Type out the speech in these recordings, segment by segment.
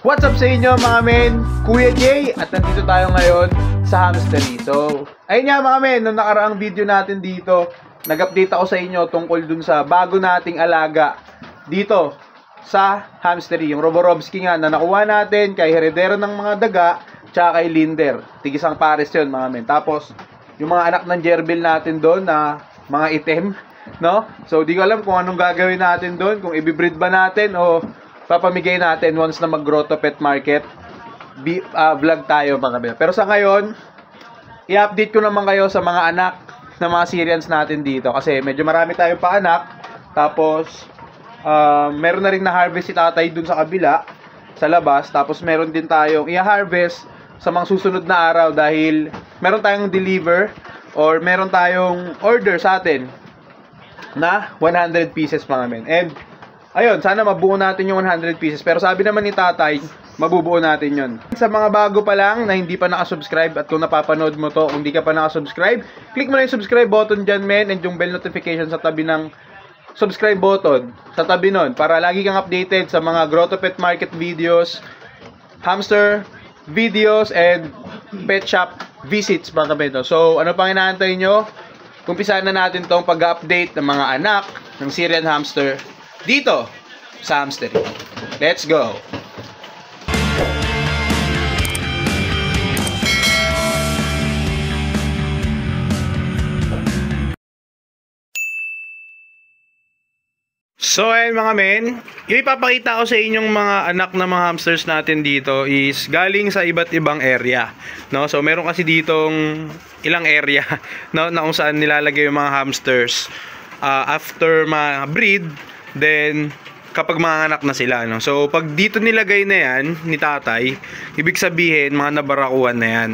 What's up sa inyo mga men? Kuya Jay at nandito tayo ngayon sa hamstery. So, ayun nga mga men, nung nakaraang video natin dito, nag-update ako sa inyo tungkol dun sa bago nating alaga dito sa hamstery. Yung Roborovski nga na nakuha natin kay Heredero ng mga daga tsaka kay Linder. Tigisang pares yun mga men. Tapos, yung mga anak ng gerbil natin doon na mga itim, no? So, di ko alam kung anong gagawin natin doon, kung ibibreed ba natin o papamigay natin once na mag-Grotto Pet Market vlog tayo mga men. Pero sa ngayon, i-update ko naman kayo sa mga anak ng mga Syrians natin dito kasi medyo marami tayong paanak. Tapos meron na rin na harvest si tatay dun sa kabila sa labas. Tapos meron din tayong i-harvest sa mga susunod na araw dahil meron tayong deliver or meron tayong order sa atin na 100 pieces mga men. And ayun, sana mabuo natin yung 100 pieces. Pero sabi naman ni tatay, mabubuo natin yun. Sa mga bago pa lang na hindi pa nakasubscribe at kung napapanood mo to, kung hindi ka pa nakasubscribe, click mo na yung subscribe button dyan men and yung bell notification sa tabi ng subscribe button sa tabi nun para lagi kang updated sa mga Grotto Pet Market videos, hamster videos, and pet shop visits mga kabento. So, ano pang inaantay nyo? Kumpisahan na natin tong pag-update ng mga anak ng Syrian hamster dito sa hamstery. Let's go! So ayun mga men, yung ipapakita ko sa inyong mga anak na mga hamsters natin dito is galing sa iba't ibang area, no? So meron kasi ditong ilang area, no, na kung saan nilalagay yung mga hamsters after ma-breed. Then, kapag mga anak na sila, no? So, pag dito nilagay na yan, ni tatay, ibig sabihin, mga nabarakuan na yan.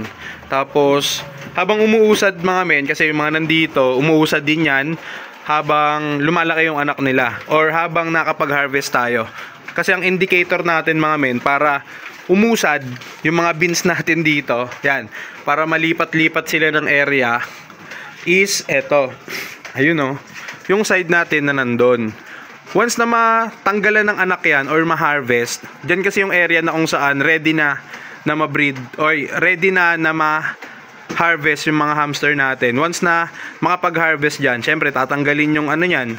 Tapos, habang umuusad mga men, kasi yung mga nandito, umuusad din yan, habang lumalaki yung anak nila, or habang nakapag-harvest tayo. Kasi ang indicator natin mga men, para umusad yung mga beans natin dito, yan, para malipat-lipat sila ng area, is eto. Ayun o, yung side natin na nandun. Once na matanggalan ng anak yan or ma-harvest, dyan kasi yung area na kung saan ready na ma-breed or ready na ma-harvest yung mga hamster natin. Once na makapag-harvest dyan, syempre tatanggalin yung ano yan,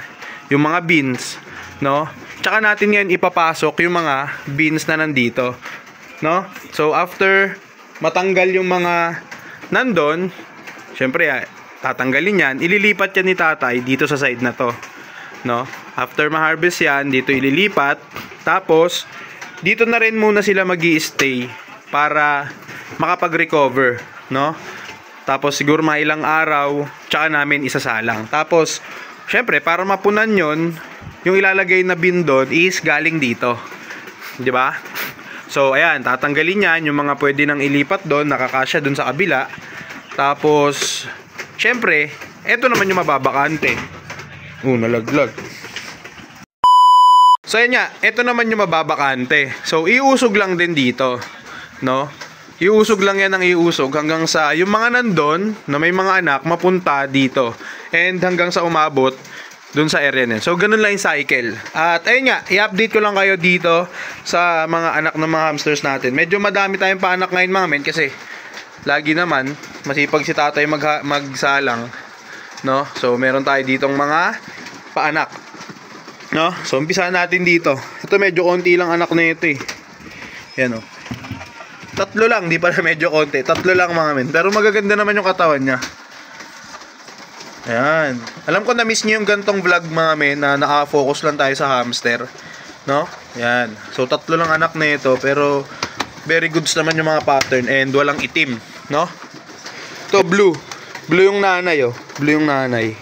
yung mga beans, no? Tsaka natin yan ipapasok yung mga beans na nandito, no? So after matanggal yung mga nandun, syempre tatanggalin yan, ililipat yan ni tatay dito sa side na to, no? After ma-harvest yan, dito ililipat. Tapos, dito na rin muna sila magi-stay para makapag-recover, no? Tapos, siguro mga ilang araw, tsaka namin isasalang. Tapos, syempre, para mapunan yon, yung ilalagay na bin doon is galing dito. Di ba? So, ayan, tatanggalin yan. Yung mga pwede nang ilipat doon, nakakasya doon sa kabila. Tapos, syempre, eto naman yung mababakante. Nalaglag. So yan nga, ito naman yung mababakante. So iusog lang din dito, no? Iusog lang yan ng iusog hanggang sa yung mga nandun na may mga anak mapunta dito. And hanggang sa umabot dun sa area nila. So ganun lang yung cycle. At ayun nga, i-update ko lang kayo dito sa mga anak ng mga hamsters natin. Medyo madami tayong paanak ngayon mga men kasi lagi naman masipag si tatay magsalang, no? So meron tayo ditong mga paanak, no? So umpisahan natin dito. Ito medyo konti lang anak na ito eh. Yan oh. Tatlo lang, di pala medyo konti. Tatlo lang mga men. Pero magaganda naman yung katawan niya. Ayan. Alam ko na-miss niyo yung gantong vlog mga men na naka-focus lang tayo sa hamster, no? Yan. So tatlo lang anak na ito pero very goods naman yung mga pattern and walang itim, no? Ito blue. Blue yung nanay oh. Blue yung nanay.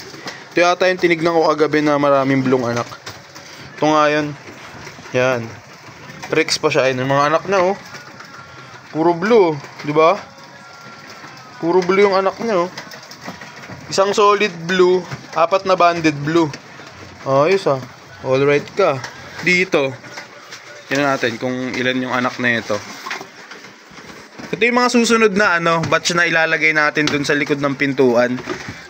Ito yata yung tinignan ko kagabi na maraming blue anak. Ito nga yun. Yan. Rex pa siya. Yung mga anak na oh. Puro blue. Diba? Puro blue yung anak niya oh. Isang solid blue. 4 na banded blue. Ayos ah. Alright ka. Dito. Tingnan natin kung ilan yung anak na ito. Ito yung mga susunod na batch na ilalagay natin dun sa likod ng pintuan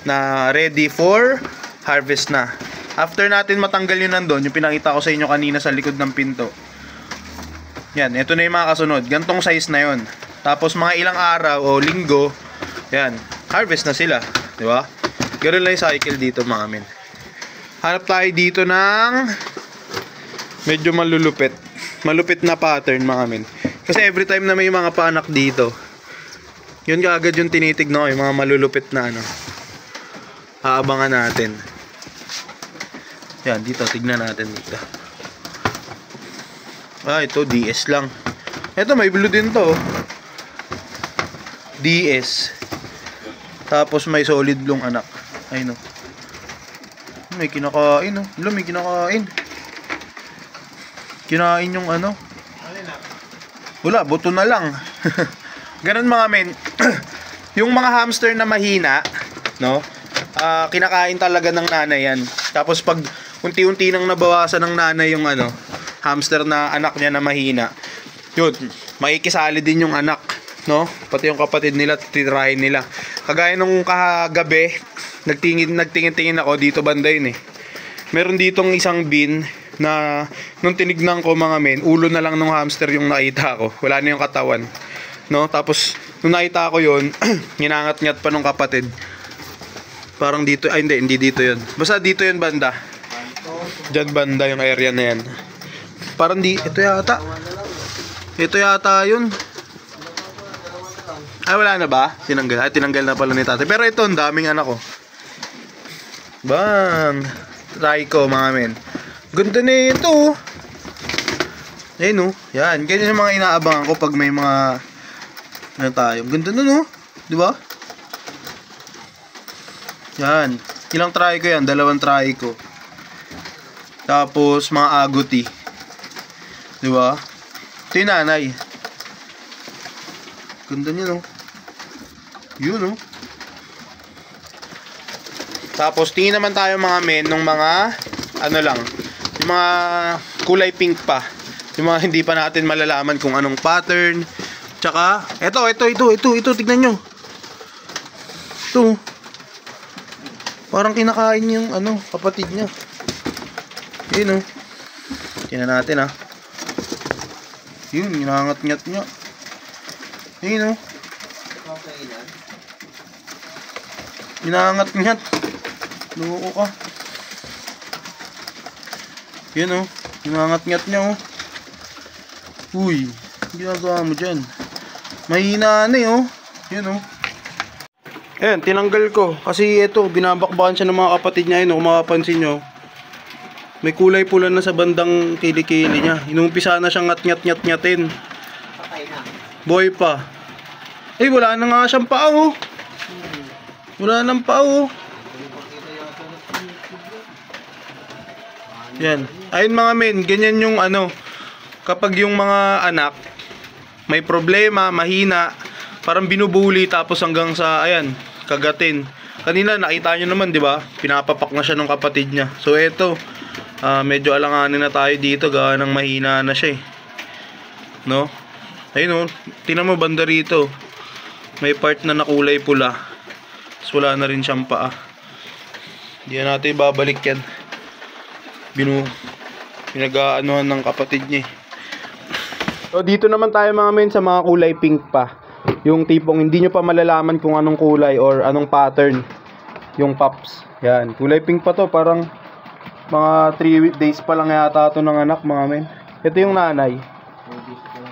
na ready for harvest na. After natin matanggal yun nandun, yung pinakita ko sa inyo kanina sa likod ng pinto, Yan, ito na yung mga kasunod. Gantong size na yon. Tapos mga ilang araw o linggo, yan, harvest na sila. Di ba? Ganun lang yung cycle dito mga men. Hanap tayo dito ng medyo malulupit. Malupit na pattern mga men. Kasi every time na may mga paanak dito, yun kaagad yung tinitignan ko, yung mga malulupit na ano. Aabangan natin. Yan, dito, tignan natin dito. Ito, DS lang. Ito, may blue din to. DS. Tapos may solid blue anak. Ay no. May kinakain no. May kinakain. Kinain yung ano. Wala, buto na lang. Ganun mga men. Yung mga hamster na mahina, no? Kinakain talaga ng nanay yan. Tapos pag unti-unti nang nabawasan ng nanay yung ano, hamster na anak niya na mahina, yun, makikisali din yung anak, no? Pati yung kapatid nila, titirahin nila. Kagaya nung kagabi, nagtingin-tingin ako dito banda yun eh. Meron ditong isang bin na nung tinignan ko mga men, ulo na lang ng hamster yung nakita ko. Wala na yung katawan, no? Tapos nung nakita ko yun, ginangat-ngat pa nung kapatid. Parang dito, ay hindi dito yun. Basta dito yun banda. Diyan banda yung area na yan. Parang ito yata. Ito yata yun. Ay, wala na ba? Tinanggal. Ay, tinanggal na pala ni tatay. Pero ito, ang daming anak ko. Bang! Try ko, mga men. Ganda na ito. Ayun, no? Yan. Ganyan yung mga inaabangan ko pag may mga ano tayo. Ganda na, no? Di ba? Yan. Ilang try ko yan? 2 try ko. Tapos, mga agouti. Di ba? Ito yung nanay. Ganda niya, no? Yun, no? Tapos, tingin naman tayo mga men nung mga, ano lang, yung mga kulay pink pa. Yung mga hindi pa natin malalaman kung anong pattern. Tsaka, ito, tignan nyo. Ito. Parang kinakain yung, ano, kapatid niya. Yun, no? Tingnan natin, ha. Yun, ginangat-ngat niya. Yun, no? Ginangat-ngat. Loko ka. Yun, no? Ginangat-ngat niya, oh. Uy, ginagawa mo dyan. Mahina na, oh. Yun, oh. Ayan, tinanggal ko. Kasi ito, binabakbakan siya ng mga kapatid niya. Yun, kung makapansin nyo. May kulay pula na sa bandang kilikili niya. Inumpisa na siyang ngat-ngat-ngat-ngatin. Patay na. Boy pa. Eh, wala na nga siyang paa, oh. Wala nang paa, oh. Yan. Ayun mga men, ganyan yung ano. Kapag yung mga anak may problema, mahina, parang binubuli tapos hanggang sa, ayan, kagatin. Kanina nakita nyo naman, di ba? Pinapapak na siya ng kapatid niya. So, eto. Medyo alanganin na tayo dito gawa ng mahina na siya eh. No? Ayun, oh, tingnan mo banda rito. May part na nakulay pula. Tapos wala na rin siyang paa. Hindi na natin babalik yan. Pinag-aanuhan ng kapatid niya eh. So dito naman tayo mga men sa mga kulay pink pa. Yung tipong hindi nyo pa malalaman kung anong kulay or anong pattern yung pups. Yan, kulay pink pa to, parang mga 3 days pa lang yata ito ng anak mga men. Ito yung nanay.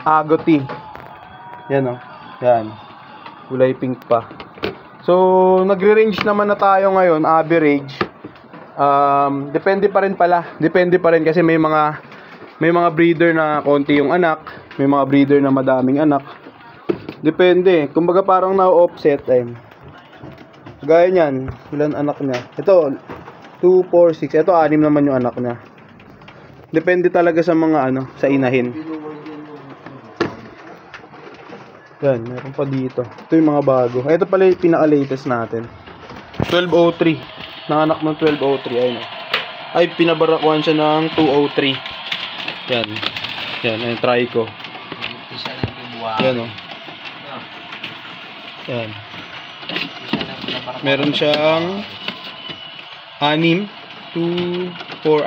Agouti. Yan, oh. Yan. Kulay pink pa. So, nagre-range naman na tayo ngayon, average. Depende pa rin pala. Depende pa rin kasi may mga breeder na konti yung anak, may mga breeder na madaming anak. Depende. Kumbaga parang na-offset time. Gaya niyan, ilan anak niya? Ito 2, 4, 6. Ito 6 naman yung anak niya. Depende talaga sa mga ano, sa inahin. Yan, meron pa dito. Ito yung mga bago. Ito pala yung pinaka-latest natin. 1203. Nanganak ng 1203. Ayun. Ay, pinabarakuan siya ng 203. Yan. Yan, ayun, try ko. Yan, oh. Yan. Meron siyang 6, 2, 4,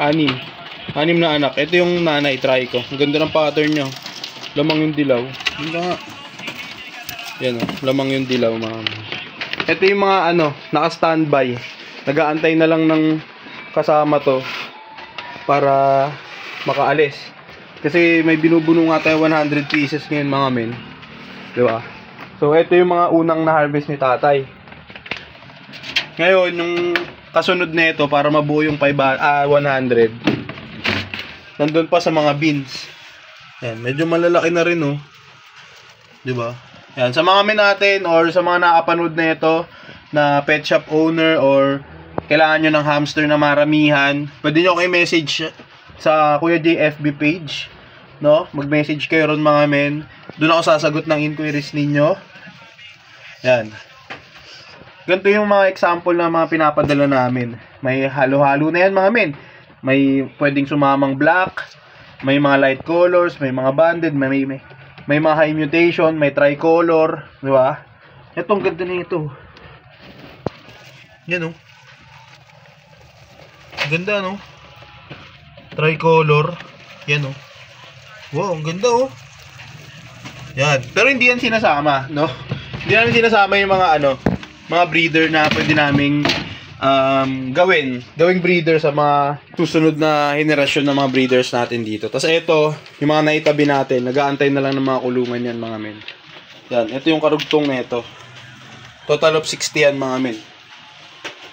6 na anak. Ito yung nanay, try ko. Ang ganda ng pattern nyo. Lamang yung dilaw. Hindi nga. Yan o, lamang yung dilaw mga men. Ito yung mga naka-standby. Nag-aantay na lang ng kasama to para makaalis. Kasi may binubuno nga tayo 100 pieces ngayon mga men. Diba? So, ito yung mga unang na-harvest ni tatay. Ngayon, yung kasunod na ito, para mabuo yung 100, nandun pa sa mga bins. Yan, medyo malalaki na rin, oh. Diba? Yan, sa mga men natin, or sa mga nakapanood na ito, na pet shop owner, or kailangan nyo ng hamster na maramihan, pwede nyo kayo message sa Kuya J FB page, no? Mag-message kayo ron mga men. Doon ako sasagot ng inquiries ninyo. Yan. Ganito yung mga example na mga pinapadala namin. May halo-halo na yan mga men. May pwedeng sumamang black, may mga light colors, may mga banded, may mga high mutation, may tricolor, di ba? Itong ganda na ito. Yan, oh. Ganda, no? Tricolor. Yan, oh. Wow, ang ganda, oh. Yan. Pero hindi yan sinasama, no? Hindi namin sinasama yung mga mga breeder na pwede naming gawing breeder sa mga susunod na henerasyon ng mga breeders natin dito. Tapos ito, yung mga naitabi natin, nag-aantay na lang ng mga kulungan yan mga men. Yan, ito yung karugtong na ito. Total of 60 yan mga men.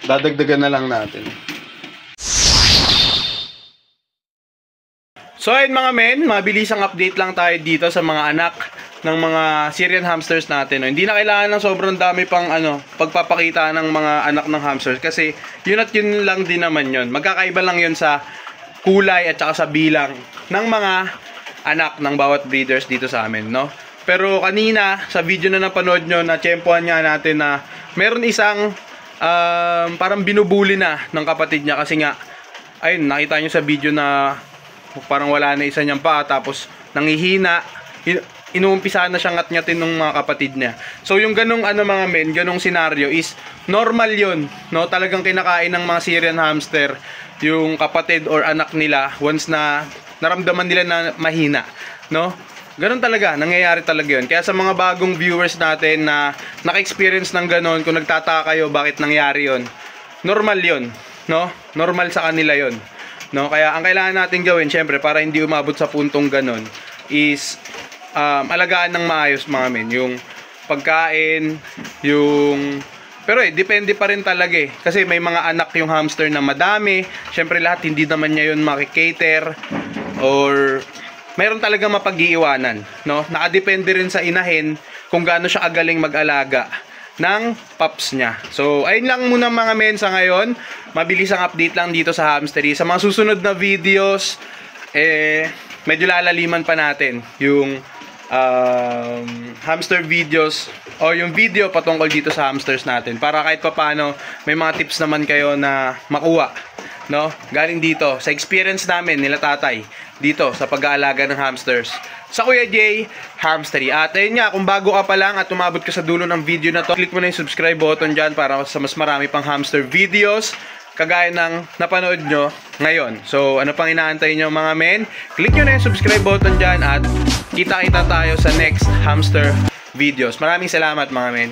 Dadagdagan na lang natin. So ayun mga men, mabilisang update lang tayo dito sa mga anak ng mga Syrian hamsters natin. Hindi na kailangan ng sobrang dami pang pagpapakita ng mga anak ng hamsters kasi yun at yun lang din naman yun. Magkakaiba lang yun sa kulay at saka sa bilang ng mga anak ng bawat breeders dito sa amin, no? Pero kanina sa video na napanood nyo, na tsempohan nga natin na meron isang parang binubuli na ng kapatid niya kasi nga ayun, nakita nyo sa video na parang wala na isa niyang pa, tapos nangihina, inuumpisahan na siyang ngat-ngatin ng mga kapatid niya. So yung ganong mga men, ganong scenario is normal yun, no? Talagang kinakain ng mga Syrian hamster yung kapatid or anak nila once na naramdaman nila na mahina, no? Ganon talaga, nangyayari talaga yun. Kaya sa mga bagong viewers natin na naka-experience ng ganon, kung nagtataka kayo bakit nangyari yun, normal yun, no? Normal sa kanila yun, no? Kaya ang kailangan natin gawin, syempre, para hindi umabot sa puntong ganon, is alagaan ng maayos mga men, yung pagkain, yung pero depende pa rin talaga kasi may mga anak yung hamster na madami, syempre lahat hindi naman niya yun makikater, or mayroon talaga mapag-iiwanan, no? Nakadepende rin sa inahin kung gaano siya agaling mag-alaga ng pups niya. So ayun lang muna mga men sa ngayon, mabilis ang update lang dito sa hamstery. Sa mga susunod na videos medyo lalaliman pa natin yung hamster videos o yung video patungkol dito sa hamsters natin, para kahit papaano may mga tips naman kayo na makuha, no? Galing dito sa experience namin nila tatay dito sa pag-aalaga ng hamsters sa Kuya J Hamstery. At ayun nga, kung bago ka pa lang at umabot ka sa dulo ng video na to, click mo na yung subscribe button dyan para sa mas marami pang hamster videos kagaya ng napanood nyo ngayon. So, ano pang inaantay nyo mga men? Click nyo na yung subscribe button dyan at kita-kita tayo sa next hamster videos. Maraming salamat mga men.